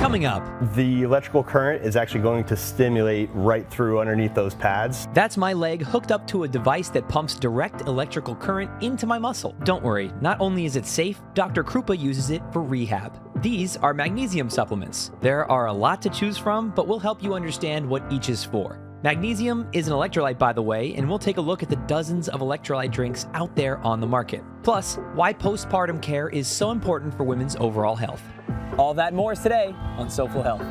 Coming up, the electrical current is actually going to stimulate right through underneath those pads. that's my leg hooked up to a device that pumps direct electrical current into my muscle. Don't worry, not only is it safe, Dr. Krupa uses it for rehab. These are magnesium supplements. There are a lot to choose from, but we'll help you understand what each is for. Magnesium is an electrolyte, by the way, and we'll take a look at the dozens of electrolyte drinks out there on the market. Plus, why postpartum care is so important for women's overall health. All that and more is today on Soulful Health.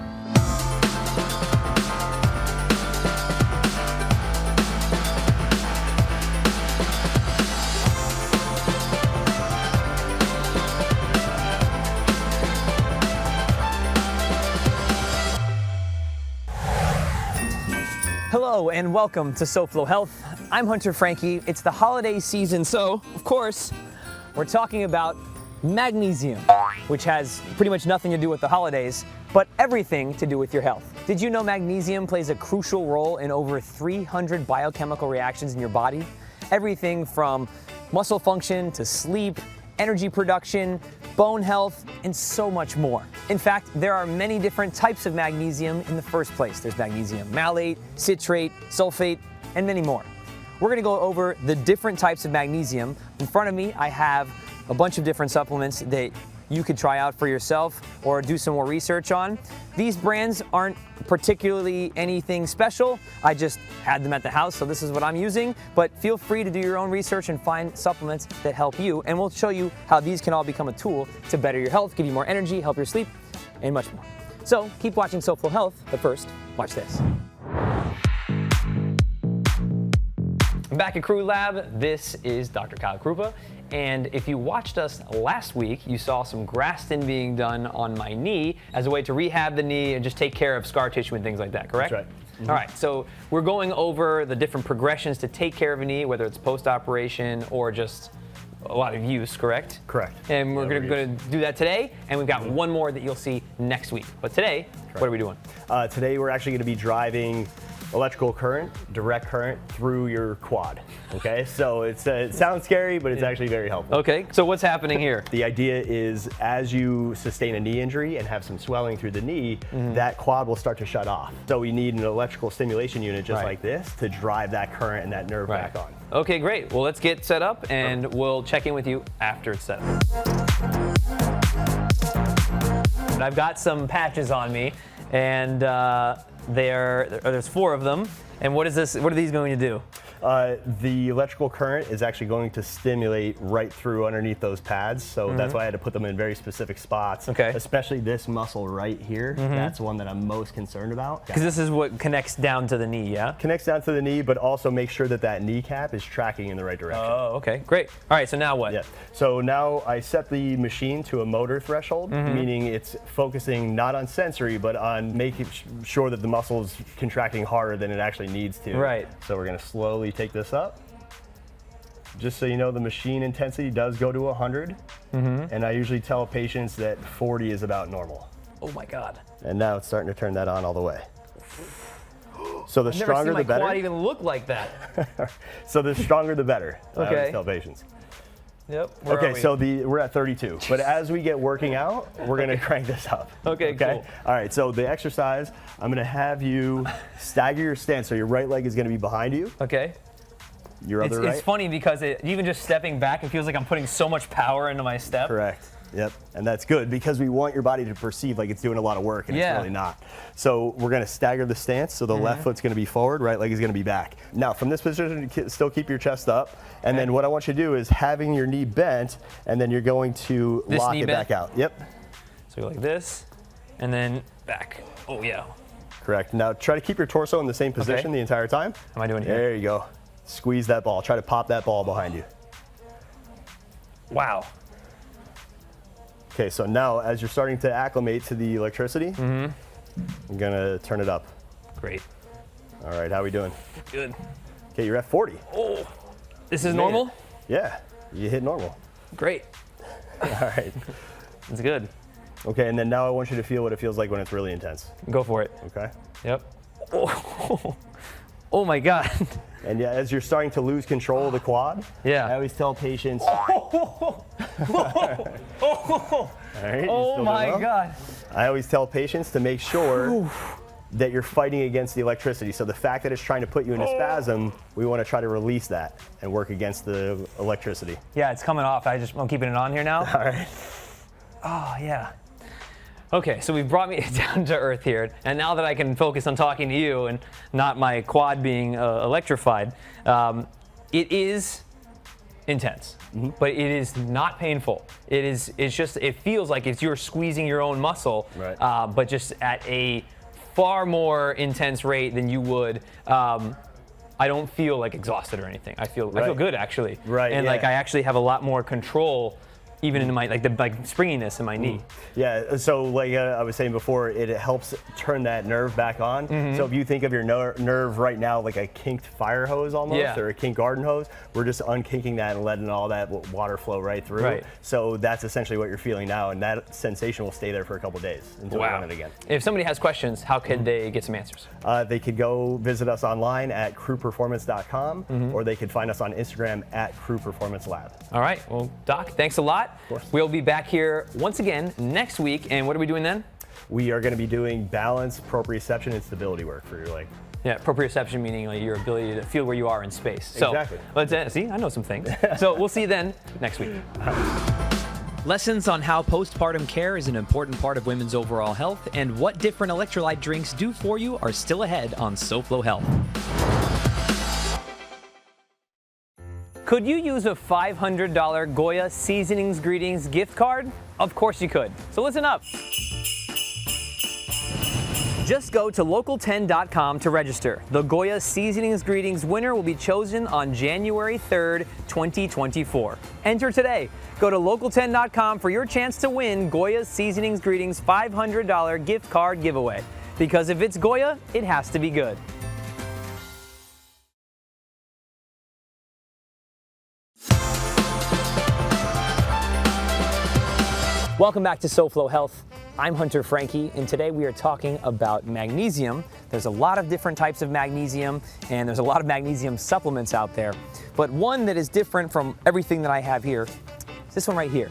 Hello and welcome to SoFlo Health. I'm Hunter Frankie. It's the holiday season, so of course, we're talking about magnesium, which has pretty much nothing to do with the holidays, but everything to do with your health. Did you know magnesium plays a crucial role in over 300 biochemical reactions in your body? Everything from muscle function to sleep, energy production, bone health, and so much more. In fact, there are many different types of magnesium in the first place. There's magnesium malate, citrate, sulfate, and many more. We're gonna go over the different types of magnesium. In front of me, I have a bunch of different supplements that you could try out for yourself or do some more research on. These brands aren't particularly anything special. I just had them at the house, so this is what I'm using. But feel free to do your own research and find supplements that help you, and we'll show you how these can all become a tool to better your health, give you more energy, help your sleep, and much more. So keep watching SoFlo Health, but first, watch this. I'm back at Crew Lab. This is Dr. Kyle Krupa. And if you watched us last week, you saw some Graston being done on my knee as a way to rehab the knee and just take care of scar tissue and things like that, correct? That's right. Mm-hmm. All right, so we're going over the different progressions to take care of a knee, whether it's post-operation or just a lot of use, correct? Correct. And we're going to do that today, and we've got one more that you'll see next week. But today, what are we doing? Today we're actually going to be driving electrical current, direct current through your quad. Okay, so it sounds scary, but it's actually very helpful. Okay, so what's happening here? The idea is as you sustain a knee injury and have some swelling through the knee, that quad will start to shut off. So we need an electrical stimulation unit just like this to drive that current and that nerve back on. Okay, great. Well, let's get set up, and we'll check in with you after it's set up. And I've got some patches on me, and there's 4 of them. And what is this? What are these going to do? The electrical current is actually going to stimulate right through underneath those pads, so that's why I had to put them in very specific spots. Okay. Especially this muscle right here. That's the one that I'm most concerned about. Because this is what connects down to the knee, yeah? Connects down to the knee, but also make sure that that kneecap is tracking in the right direction. Oh, okay, great. All right, so now what? Yeah. So now I set the machine to a motor threshold, meaning it's focusing not on sensory, but on making sure that the muscle is contracting harder than it actually needs to. Right. So we're going to slowly take this up. Just so you know, the machine intensity does go to 100, and I usually tell patients that 40 is about normal. Oh my God. And now it's starting to turn that on all the way. So the I've never stronger seen my the better. quad even look like that. So the stronger the better. I always tell patients. Yep. Where Okay, are we? so we're at 32, but as we get working out, we're gonna crank this up. Okay, cool. All right, so the exercise, I'm gonna have you stagger your stance, so your right leg is gonna be behind you. Okay. Your other right. It's funny because even just stepping back, it feels like I'm putting so much power into my step. Correct. Yep, and that's good because we want your body to perceive like it's doing a lot of work and it's really not. So we're gonna stagger the stance, so the left foot's gonna be forward, right leg is gonna be back. Now from this position, still keep your chest up, and then what I want you to do is having your knee bent, and then you're going to lock it back out. Yep. So like this, and then back. Oh yeah. Correct. Now try to keep your torso in the same position the entire time. How am I doing here? There you go. Squeeze that ball. Try to pop that ball behind you. Wow. Okay, so now as you're starting to acclimate to the electricity, I'm gonna turn it up. Great. All right, how are we doing? Good. Okay, you're at 40. Oh, this is normal? Yeah, you hit normal. Great. All right. It's good. Okay, and then now I want you to feel what it feels like when it's really intense. Go for it. Okay. Yep. Oh, oh my God. And yeah, as you're starting to lose control of the quad, I always tell patients. All right, oh my God. I always tell patients to make sure that you're fighting against the electricity. So the fact that it's trying to put you in a spasm, we want to try to release that and work against the electricity. Yeah, it's coming off. I'm keeping it on here now. All right. Oh, yeah. Okay, so we've brought me down to earth here, and now that I can focus on talking to you and not my quad being electrified, it is intense, but it is not painful. It's just, it feels like it's you're squeezing your own muscle, right. But just at a far more intense rate than you would. I don't feel like exhausted or anything. I feel good actually. Right. And yeah. like I actually have a lot more control, even in my like springiness in my knee. Yeah. So like I was saying before, it helps turn that nerve back on. So if you think of your nerve right now like a kinked fire hose almost, or a kinked garden hose, we're just unkinking that and letting all that water flow right through. Right. So that's essentially what you're feeling now, and that sensation will stay there for a couple days until we run it again. If somebody has questions, how can they get some answers? They could go visit us online at crewperformance.com, or they could find us on Instagram at crewperformancelab. All right. Well, Doc, thanks a lot. Of course. We'll be back here once again next week. And what are we doing then? We are going to be doing balance, proprioception, and stability work for your leg. Yeah, proprioception meaning like your ability to feel where you are in space. So, exactly. Let's see, I know some things. So we'll see you then next week. Lessons on how postpartum care is an important part of women's overall health and what different electrolyte drinks do for you are still ahead on SoFlo Health. Could you use a $500 Goya Seasonings Greetings gift card? Of course you could. So listen up. Just go to local10.com to register. The Goya Seasonings Greetings winner will be chosen on January 3rd, 2024. Enter today. Go to local10.com for your chance to win Goya Seasonings Greetings $500 gift card giveaway. Because if it's Goya, it has to be good. Welcome back to SoFlo Health. I'm Hunter Frankie, and today we are talking about magnesium. There's a lot of different types of magnesium, and there's a lot of magnesium supplements out there. But one that is different from everything that I have here is this one right here.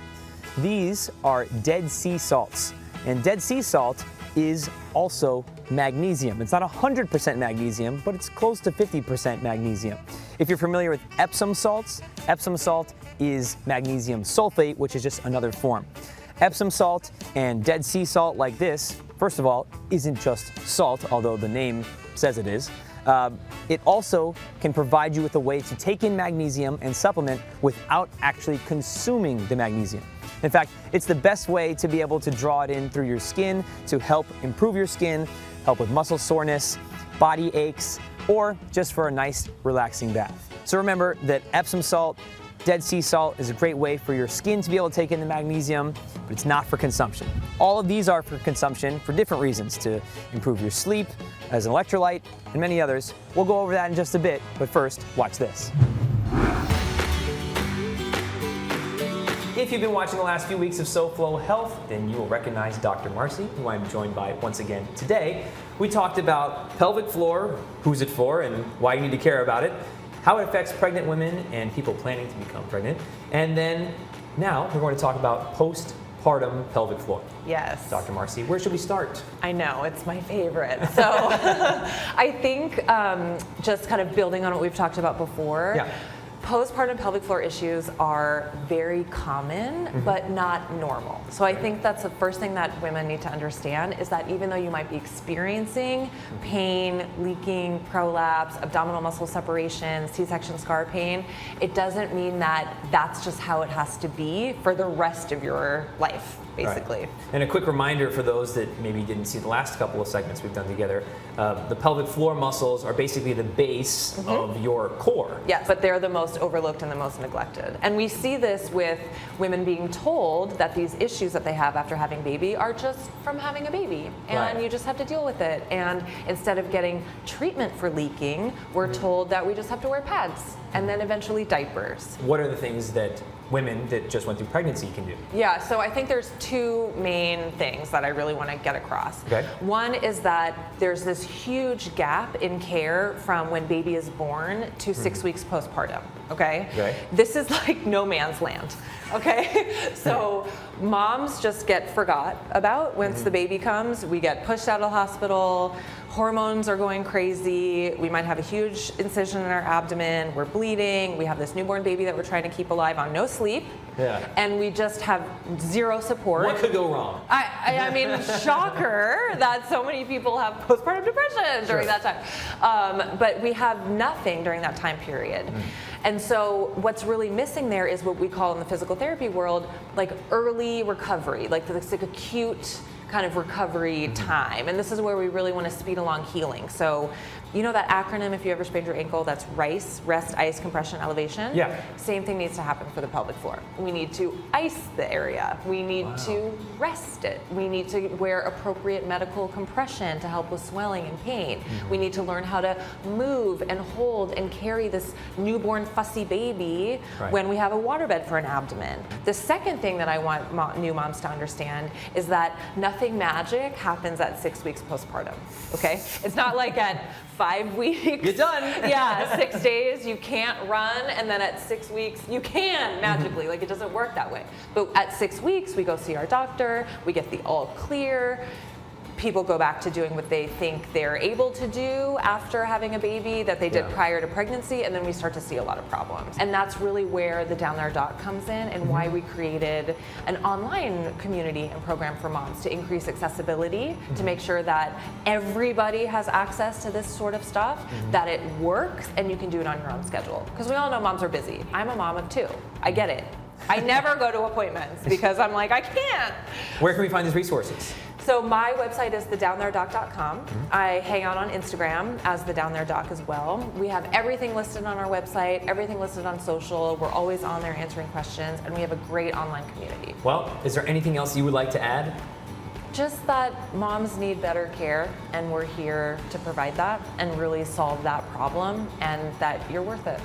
These are Dead Sea salts, and Dead Sea salt is also magnesium. It's not 100% magnesium, but it's close to 50% magnesium. If you're familiar with Epsom salts, Epsom salt is magnesium sulfate, which is just another form. Epsom salt and Dead Sea salt like this, first of all, isn't just salt, although the name says it is. It also can provide you with a way to take in magnesium and supplement without actually consuming the magnesium. In fact, it's the best way to be able to draw it in through your skin to help improve your skin, help with muscle soreness, body aches, or just for a nice relaxing bath. So remember that Epsom salt, Dead Sea salt is a great way for your skin to be able to take in the magnesium, but it's not for consumption. All of these are for consumption for different reasons, to improve your sleep, as an electrolyte, and many others. We'll go over that in just a bit, but first, watch this. If you've been watching the last few weeks of SoFlo Health, then you will recognize Dr. Marcy, who I'm joined by once again today. We talked about pelvic floor, who's it for, and why you need to care about it, how it affects pregnant women and people planning to become pregnant. And then now we're going to talk about postpartum pelvic floor. Yes. Dr. Marcy, where should we start? I know, it's my favorite. So I think just kind of building on what we've talked about before, postpartum pelvic floor issues are very common, but not normal. So I think that's the first thing that women need to understand is that even though you might be experiencing pain, leaking, prolapse, abdominal muscle separation, C-section scar pain, it doesn't mean that that's just how it has to be for the rest of your life, basically. Right. And a quick reminder for those that maybe didn't see the last couple of segments we've done together, the pelvic floor muscles are basically the base of your core. Yes, but they're the most overlooked and the most neglected. And we see this with women being told that these issues that they have after having baby are just from having a baby, and you just have to deal with it. And instead of getting treatment for leaking, we're told that we just have to wear pads and then eventually diapers. What are the things that women that just went through pregnancy can do? Yeah, so I think there's two main things that I really want to get across. Okay. One is that there's this huge gap in care from when baby is born to 6 weeks postpartum, okay? This is like no man's land, okay? So moms just get forgot about once the baby comes. We get pushed out of the hospital, hormones are going crazy, we might have a huge incision in our abdomen, we're bleeding, we have this newborn baby that we're trying to keep alive on no sleep, and we just have zero support. What could go wrong? I mean, shocker that so many people have postpartum depression during that time. But we have nothing during that time period. And so what's really missing there is what we call in the physical therapy world, like early recovery, like this like acute kind of recovery time. And this is where we really want to speed along healing. So you know that acronym, if you ever sprained your ankle, that's RICE, rest, ice, compression, elevation? Yeah. Same thing needs to happen for the pelvic floor. We need to ice the area. We need to rest it. We need to wear appropriate medical compression to help with swelling and pain. We need to learn how to move and hold and carry this newborn fussy baby when we have a waterbed for an abdomen. The second thing that I want new moms to understand is that nothing magic happens at 6 weeks postpartum, okay? It's not like at 5 weeks. You're done. Yeah, 6 days, you can't run, and then at 6 weeks, you can magically. Like, it doesn't work that way. But at 6 weeks, we go see our doctor, we get the all clear. People go back to doing what they think they're able to do after having a baby that they did prior to pregnancy, and then we start to see a lot of problems. And that's really where the Down There Doc comes in, and why we created an online community and program for moms to increase accessibility, to make sure that everybody has access to this sort of stuff, that it works, and you can do it on your own schedule. Because we all know moms are busy. I'm a mom of 2. I get it. I never go to appointments because I'm like, I can't. Where can we find these resources? So my website is thedowntheredoc.com. I hang out on Instagram as the Down There Doc as well. We have everything listed on our website, everything listed on social. We're always on there answering questions, and we have a great online community. Well, is there anything else you would like to add? Just that moms need better care, and we're here to provide that and really solve that problem, and that you're worth it.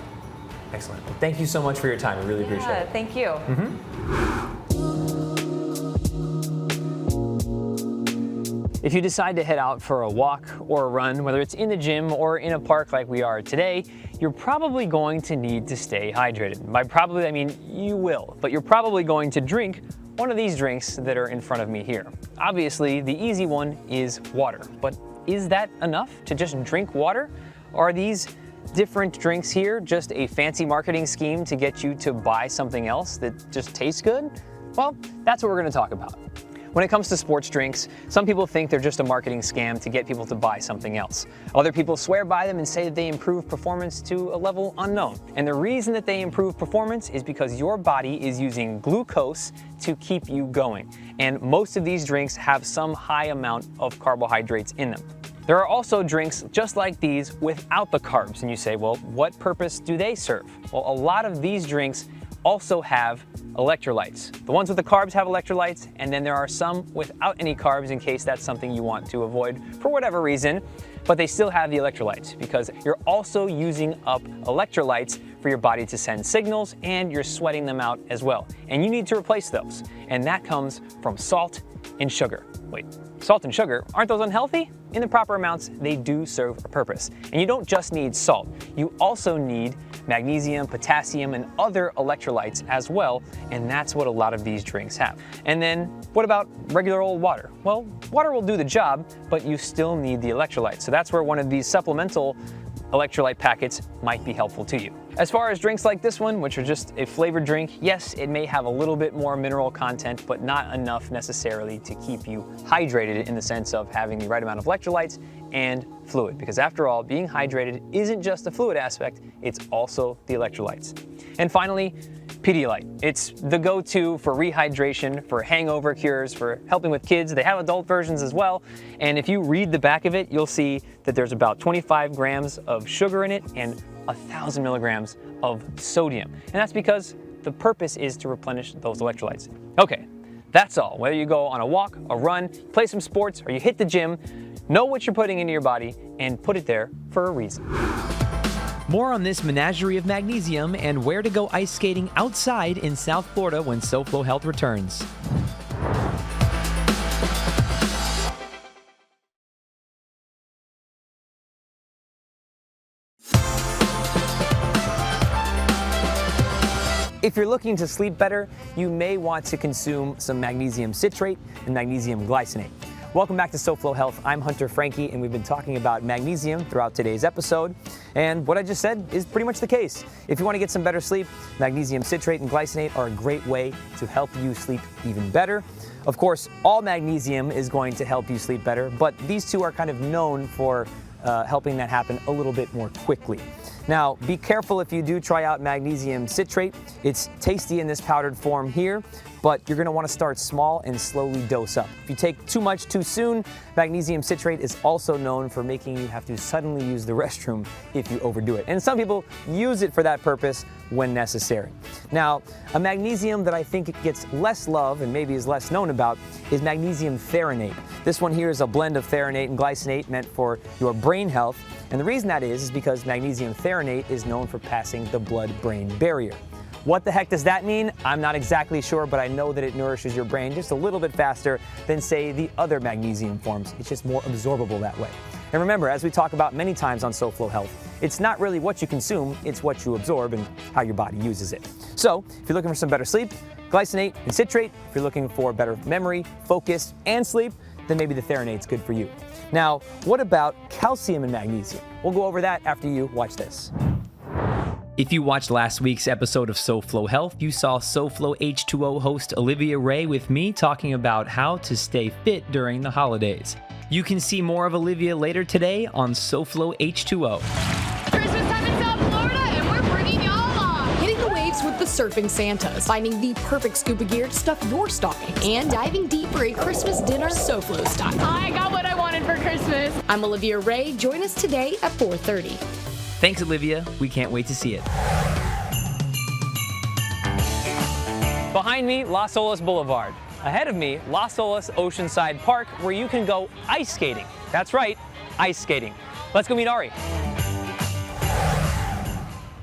Excellent. Well, thank you so much for your time. I really appreciate it. Thank you. If you decide to head out for a walk or a run, whether it's in the gym or in a park like we are today, you're probably going to need to stay hydrated. By probably, I mean you will, but you're probably going to drink one of these drinks that are in front of me here. Obviously, the easy one is water, but is that enough to just drink water? Or are these different drinks here just a fancy marketing scheme to get you to buy something else that just tastes good? Well, that's what we're going to talk about. When it comes to sports drinks, some people think they're just a marketing scam to get people to buy something else. Other people swear by them and say that they improve performance to a level unknown. And the reason that they improve performance is because your body is using glucose to keep you going. And most of these drinks have some high amount of carbohydrates in them. There are also drinks just like these without the carbs. And you say, well, what purpose do they serve? Well, a lot of these drinks also have electrolytes. The ones with the carbs have electrolytes, and then there are some without any carbs in case that's something you want to avoid for whatever reason, but they still have the electrolytes because you're also using up electrolytes for your body to send signals, and you're sweating them out as well. And you need to replace those, and that comes from salt and sugar. Wait, salt and sugar, aren't those unhealthy? In the proper amounts, they do serve a purpose. And you don't just need salt, you also need magnesium, potassium, and other electrolytes as well, and that's what a lot of these drinks have. And then, what about regular old water? Well, water will do the job, but you still need the electrolytes. So that's where one of these supplemental electrolyte packets might be helpful to you. As far as drinks like this one, which are just a flavored drink, yes, it may have a little bit more mineral content, but not enough necessarily to keep you hydrated in the sense of having the right amount of electrolytes and fluid. Because after all, being hydrated isn't just the fluid aspect, it's also the electrolytes. And finally, Pedialyte. It's the go-to for rehydration, for hangover cures, for helping with kids. They have adult versions as well. And if you read the back of it, you'll see that there's about 25 grams of sugar in it and 1,000 milligrams of sodium. And that's because the purpose is to replenish those electrolytes. Okay, that's all. Whether you go on a walk, a run, play some sports, or you hit the gym, know what you're putting into your body and put it there for a reason. More on this menagerie of magnesium and where to go ice skating outside in South Florida when SoFlo Health returns. If you're looking to sleep better, you may want to consume some magnesium citrate and magnesium glycinate. Welcome back to SoFlo Health. I'm Hunter Franke, and we've been talking about magnesium throughout today's episode. And what I just said is pretty much the case. If you want to get some better sleep, magnesium citrate and glycinate are a great way to help you sleep even better. Of course, all magnesium is going to help you sleep better, but these two are kind of known for helping that happen a little bit more quickly. Now, be careful if you do try out magnesium citrate. It's tasty in this powdered form here, but you're going to want to start small and slowly dose up. If you take too much too soon, magnesium citrate is also known for making you have to suddenly use the restroom if you overdo it. And some people use it for that purpose when necessary. Now, a magnesium that I think gets less love and maybe is less known about is magnesium threonate. This one here is a blend of threonate and glycinate meant for your brain health. And the reason that is because magnesium threonate is known for passing the blood-brain barrier. What the heck does that mean? I'm not exactly sure, but I know that it nourishes your brain just a little bit faster than, say, the other magnesium forms. It's just more absorbable that way. And remember, as we talk about many times on SoFlo Health, it's not really what you consume, it's what you absorb and how your body uses it. So, if you're looking for some better sleep, glycinate and citrate. If you're looking for better memory, focus, and sleep, then maybe the threonate's good for you. Now, what about calcium and magnesium? We'll go over that after you watch this. If you watched last week's episode of SoFlo Health, you saw SoFlo H2O host Olivia Ray with me talking about how to stay fit during the holidays. You can see more of Olivia later today on SoFlo H2O. Christmas time in South Florida, and we're bringing y'all along. Hitting the waves with the Surfing Santas, finding the perfect scuba gear to stuff your stocking, and diving deep for a Christmas dinner SoFlo style. I got what I wanted for Christmas. I'm Olivia Ray. Join us today at 4:30. Thanks, Olivia. We can't wait to see it. Behind me, Las Olas Boulevard. Ahead of me, Las Olas Oceanside Park, where you can go ice skating. That's right, ice skating. Let's go meet Ari.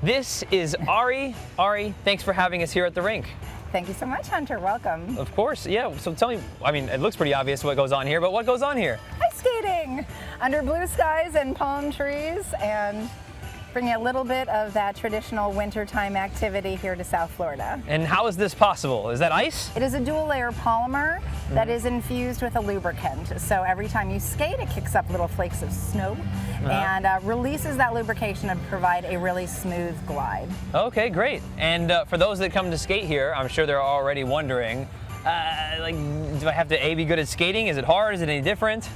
This is Ari. Ari, thanks for having us here at the rink. Thank you so much, Hunter. Welcome. Of course, yeah. So tell me, I mean, it looks pretty obvious what goes on here, but what goes on here? Ice skating under blue skies and palm trees, and bringing a little bit of that traditional wintertime activity here to South Florida. And how is this possible? Is that ice? It is a dual layer polymer that is infused with a lubricant. So every time you skate, it kicks up little flakes of snow and releases that lubrication to provide a really smooth glide. Okay, great. And for those that come to skate here, I'm sure they're already wondering, like, do I have to be good at skating? Is it hard? Is it any different?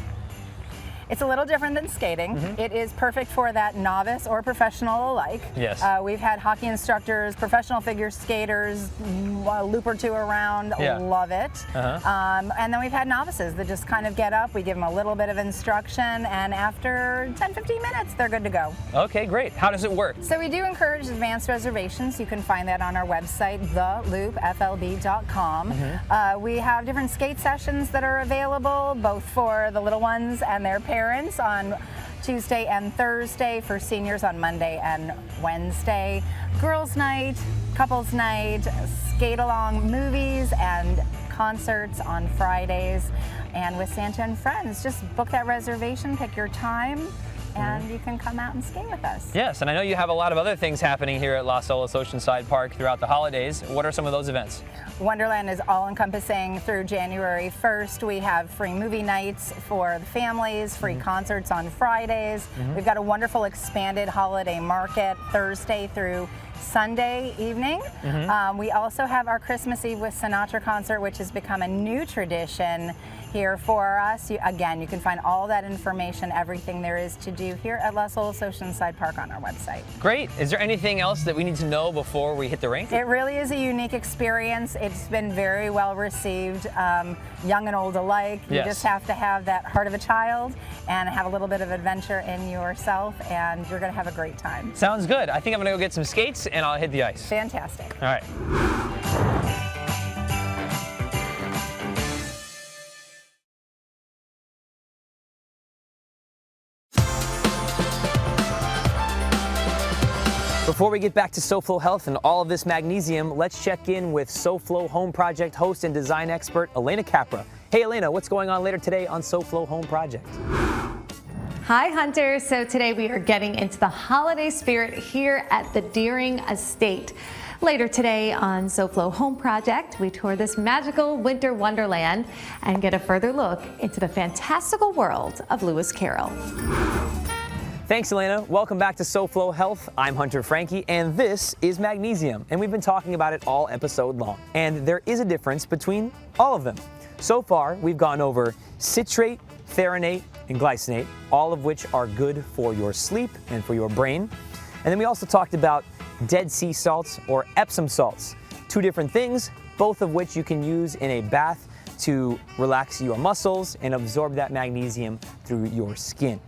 It's a little different than skating. It is perfect for that novice or professional alike. Yes. We've had hockey instructors, professional figure skaters, a loop or two around, love it. And then we've had novices that just kind of get up, we give them a little bit of instruction, and after 10-15 minutes, they're good to go. Okay, great. How does it work? So we do encourage advanced reservations. You can find that on our website, theloopflb.com. We have different skate sessions that are available, both for the little ones and their parents on Tuesday and Thursday, for seniors on Monday and Wednesday. Girls' night, couples' night, skate along movies and concerts on Fridays. And with Santa and Friends, just book that reservation, pick your time, and you can come out and skate with us. Yes, and I know you have a lot of other things happening here at Las Olas Oceanside Park throughout the holidays. What are some of those events? Wonderland is all-encompassing through January 1st. We have free movie nights for the families, free concerts on Fridays. We've got a wonderful expanded holiday market Thursday through Sunday evening. We also have our Christmas Eve with Sinatra concert, which has become a new tradition here for us. Again, you can find all that information, everything there is to do here at Las Olas Oceanside Park on our website. Great. Is there anything else that we need to know before we hit the rink? It really is a unique experience. It's been very well received, young and old alike. You just have to have that heart of a child and have a little bit of adventure in yourself, and you're going to have a great time. Sounds good. I think I'm going to go get some skates and I'll hit the ice. Fantastic. All right. Before we get back to SoFlo Health and all of this magnesium, let's check in with SoFlo Home Project host and design expert Elena Capra. Hey Elena, what's going on later today on SoFlo Home Project? Hi Hunter, so today we are getting into the holiday spirit here at the Deering Estate. Later today on SoFlo Home Project, we tour this magical winter wonderland and get a further look into the fantastical world of Lewis Carroll. Thanks, Elena. Welcome back to SoFlo Health. I'm Hunter Frankie, and this is magnesium, and we've been talking about it all episode long. And there is a difference between all of them. So far, we've gone over citrate, threonate, and glycinate, all of which are good for your sleep and for your brain. And then we also talked about Dead Sea salts or Epsom salts, two different things, both of which you can use in a bath to relax your muscles and absorb that magnesium through your skin.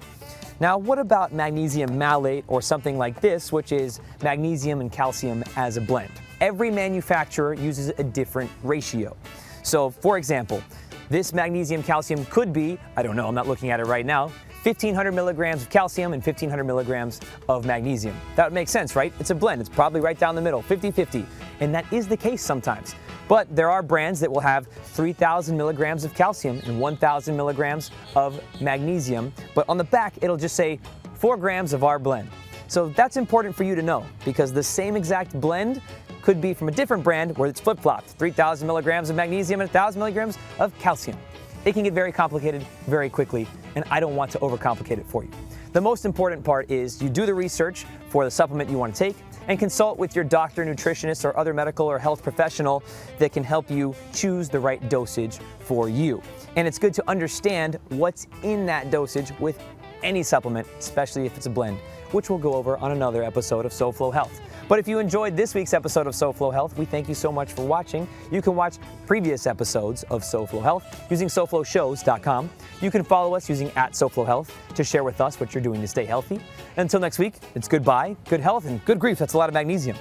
Now, what about magnesium malate or something like this, which is magnesium and calcium as a blend? Every manufacturer uses a different ratio. So, for example, this magnesium calcium could be, I don't know, I'm not looking at it right now, 1,500 milligrams of calcium and 1,500 milligrams of magnesium. That would make sense, right? It's a blend. It's probably right down the middle, 50-50. And that is the case sometimes. But there are brands that will have 3,000 milligrams of calcium and 1,000 milligrams of magnesium. But on the back, it'll just say 4 grams of our blend. So that's important for you to know because the same exact blend could be from a different brand where it's flip-flopped, 3,000 milligrams of magnesium and 1,000 milligrams of calcium. It can get very complicated very quickly, and I don't want to overcomplicate it for you. The most important part is you do the research for the supplement you want to take and consult with your doctor, nutritionist, or other medical or health professional that can help you choose the right dosage for you. And it's good to understand what's in that dosage with any supplement, especially if it's a blend, which we'll go over on another episode of SoFlo Health. But if you enjoyed this week's episode of SoFlo Health, we thank you so much for watching. You can watch previous episodes of SoFlo Health using SoFloShows.com. You can follow us using @SoFlo Health to share with us what you're doing to stay healthy. Until next week, it's goodbye, good health, and good grief. That's a lot of magnesium.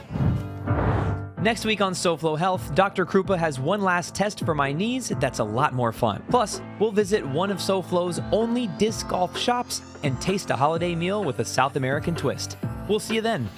Next week on SoFlo Health, Dr. Krupa has one last test for my knees that's a lot more fun. Plus, we'll visit one of SoFlo's only disc golf shops and taste a holiday meal with a South American twist. We'll see you then.